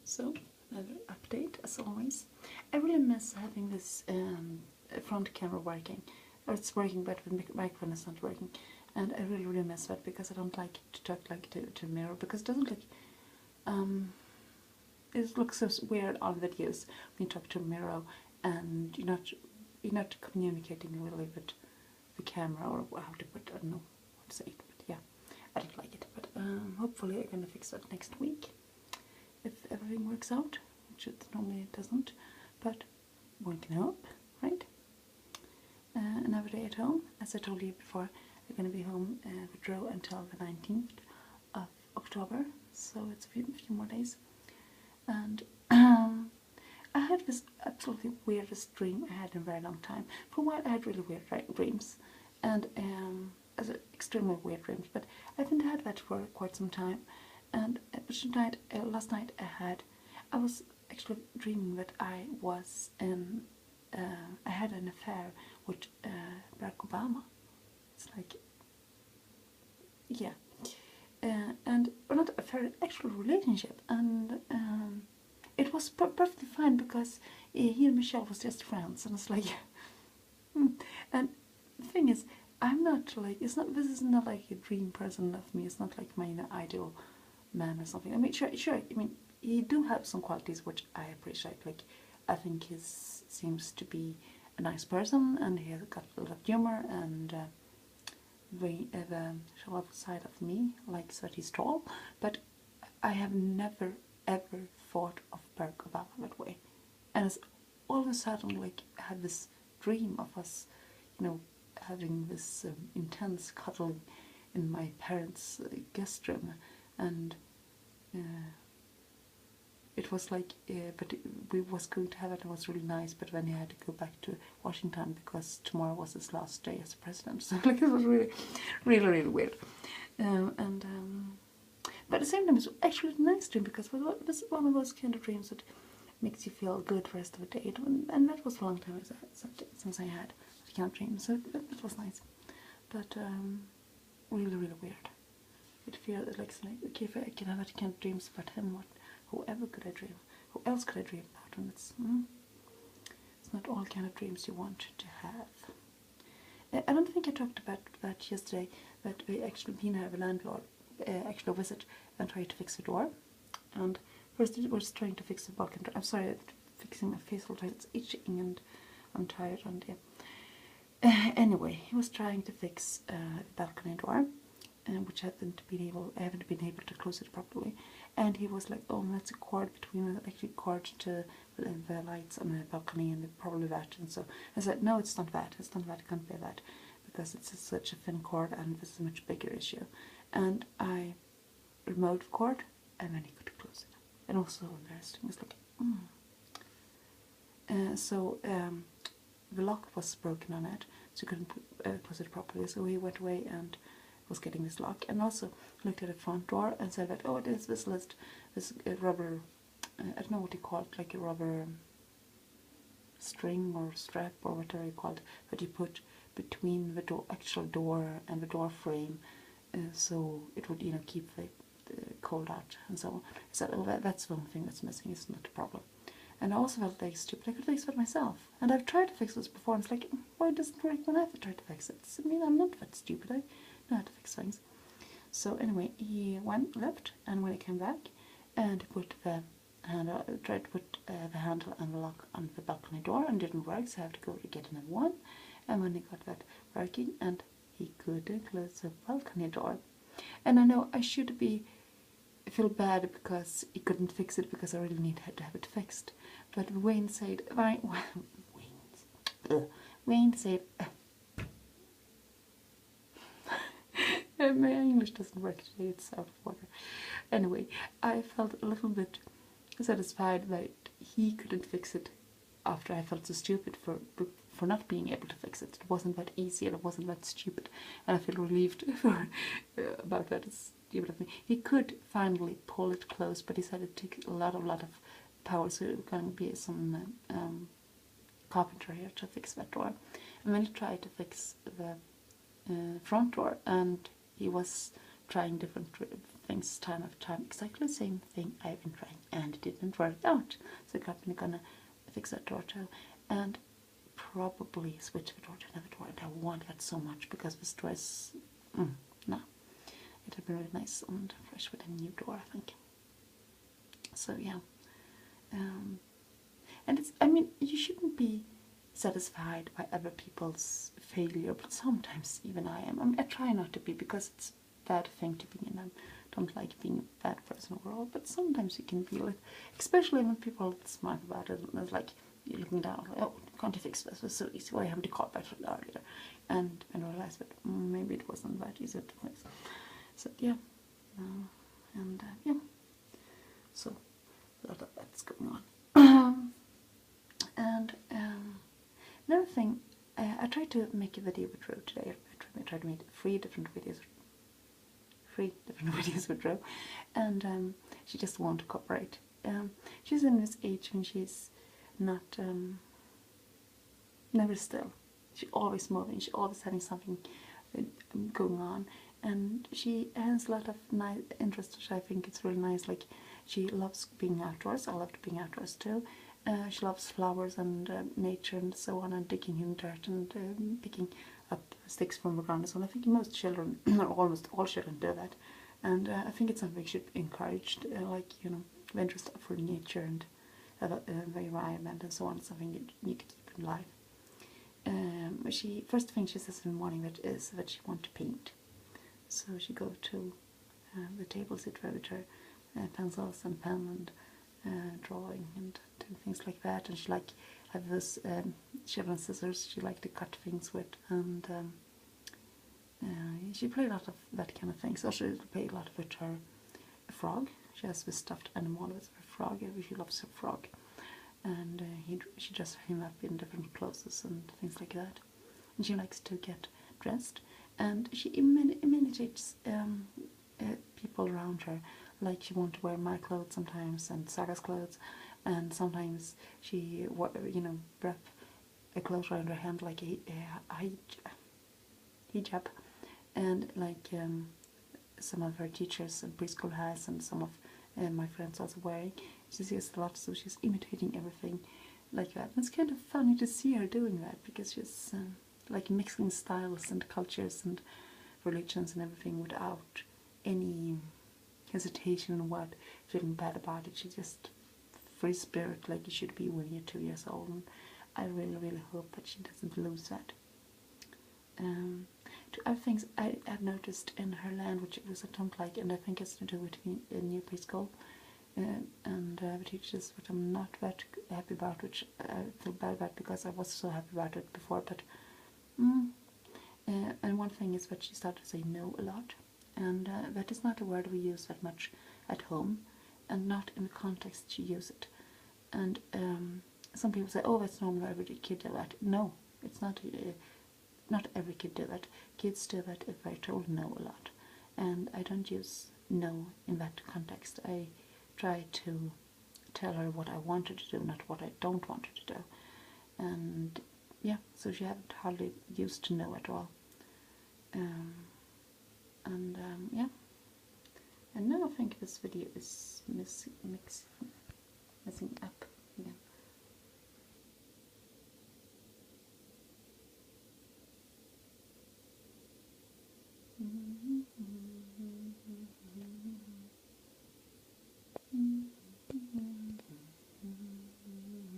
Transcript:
So, another update as always. I really miss having this front camera working. Or it's working but the microphone is not working. And I really miss that because I don't like to talk like to a mirror because it doesn't look it looks so weird on videos when you talk to a mirror and you're not communicating really with the camera or how to put, I don't know what to say, but yeah, I don't like it. But hopefully I'm gonna fix that next week if everything works out, which it normally doesn't, but one can hope, right? Another day at home. As I told you before, I'm gonna be home with Ro until the 19th of October, so it's a few more days. And I had this absolutely weirdest dream I had in a very long time. For a while I had really weird dreams, and extremely weird dreams, but I haven't had that for quite some time. And last night I was actually dreaming that I was in, I had an affair with Barack Obama. It's like, yeah. And not a very actual relationship, and it was perfectly fine because he and Michelle was just friends, and it's like, and the thing is, I'm not like, this is not like a dream person of me. It's not like my ideal man or something. I mean, sure. I mean, he do have some qualities which I appreciate. Like, I think he seems to be a nice person, and he has got a lot of humor and. The shallow side of me likes that he's tall, but I have never ever thought of Barack Obama that way. And it's all of a sudden like I had this dream of us, having this intense cuddling in my parents' guest room, and it was like, but we was going to have it. It was really nice, but then he had to go back to Washington because tomorrow was his last day as president. So like it was really weird. But at the same time, it's actually a nice dream because it was one of those kind of dreams that makes you feel good the rest of the day. And that was a long time since I had that kind of dream. So that was nice, but really weird. It feels like okay, if I can have that kind of dreams about him, whoever could I dream? Who else could I dream about? And it's not all kind of dreams you want to have. I don't think I talked about that yesterday, that we actually have a landlord actually visit and try to fix the door. And first it was trying to fix the balcony door. I'm sorry, fixing my face all the time. It's itching and I'm tired. And yeah. Anyway, he was trying to fix the balcony door, which I haven't been able to close it properly. And he was like, oh, that's a cord between, actually cord to the lights on the balcony and probably that. And so I said, no, it's not that. It's not that. It can't be that because it's such a thin cord and this is a much bigger issue. And I removed the cord and then he could close it. And also interesting, it's like, the lock was broken on it, so he couldn't close it properly. So he went away and was getting this lock, and also looked at the front door and said that, oh, this rubber, I don't know what you call it, like a rubber string or strap or whatever you call it, that you put between the actual door and the door frame, so it would keep the cold out and so on. I said, oh, that's the only thing that's missing. It's not a problem. And I also felt like stupid. I could fix it myself, and I've tried to fix this before, and it's like, why doesn't it work when I've tried to fix it? I mean, I'm not that stupid. I know how to fix things. So anyway, he left, and when he came back, and put the handle, tried to put the handle and the lock on the balcony door, and it didn't work. So I have to go to get another one. And when he got that working, and he couldn't close the balcony door. And I know I should feel bad because he couldn't fix it because I really needed to have it fixed. But Wayne said, Wayne said, my English doesn't work today, it's out of order. Anyway, I felt a little bit satisfied that he couldn't fix it after I felt so stupid for not being able to fix it. It wasn't that easy and it wasn't that stupid, and I feel relieved about that. It's stupid of me. He could finally pull it close, but he said it took a lot of power, so it can be some carpenter here to fix that door. And then he tried to fix the front door, and he was trying different things time after time, exactly the same thing I've been trying, and it didn't work out. So I'm gonna fix that door too, and probably switch the door to another door. And I want that so much because this door is no, it'll be really nice and fresh with a new door, I think. So yeah, and it's, I mean, you shouldn't be satisfied by other people's failure, but sometimes even I am. I mean, I try not to be, because it's a bad thing to be in. I don't like being a bad person overall, but sometimes you can feel it, especially when people are smart about it. And it's like you're looking down, like, oh, can't you fix this? It's so easy. Why haven't you called back earlier? And I realized that maybe it wasn't that easy to fix. So yeah, yeah, so that's going on. And another thing, I tried to make a video with Drew today. I tried to make three different videos with Drew, and she just won't cooperate. She's in this age when she's not never still. She's always moving. She's always having something going on, and she has a lot of nice interests, which I think it's really nice. Like, she loves being outdoors. I loved being outdoors too. She loves flowers and nature and so on, and digging in dirt and picking up sticks from the ground and so on. I think most children, or almost all children, do that, and I think it's something should be encouraged. Like, you know, the interest for nature and the environment and so on, something you need to keep in life. First thing she says in the morning is that she wants to paint. So she goes to the table, sit there with her pencils and pen and drawing and doing things like that. And she have this children's scissors she to cut things with, and she play a lot of that kind of thing. So she play a lot with her frog. She has this stuffed animal with her frog. She loves her frog. And she dresses him up in different clothes and things like that. And she likes to get dressed, and she imitates people around her. Like, she wants to wear my clothes sometimes, and Saga's clothes, and sometimes she, wrap a clothes around her hand like a hijab, and like some of her teachers in preschool has, and some of my friends also wearing. She sees a lot, so she's imitating everything like that. And it's kind of funny to see her doing that, because she's like mixing styles and cultures and religions and everything without any hesitation or feeling bad about it. She's just free spirit, like you should be when you're 2 years old. And I really, really hope that she doesn't lose that. Two other things I have noticed in her land, which I don't like, and I think it's to do with a new preschool. And the teachers, which I'm not that happy about, which I feel bad about because I was so happy about it before. But and one thing is that she started to say no a lot, and that is not a word we use that much at home, and not in the context she uses it. And some people say, "Oh, that's normal. Every kid do that." No, it's not. Not every kid do that. Kids do that if they're told no a lot, and I don't use no in that context. I try to tell her what I want her to do, not what I don't want her to do. And yeah, so she hadn't hardly used to know at all. Yeah. And now I think this video is mixed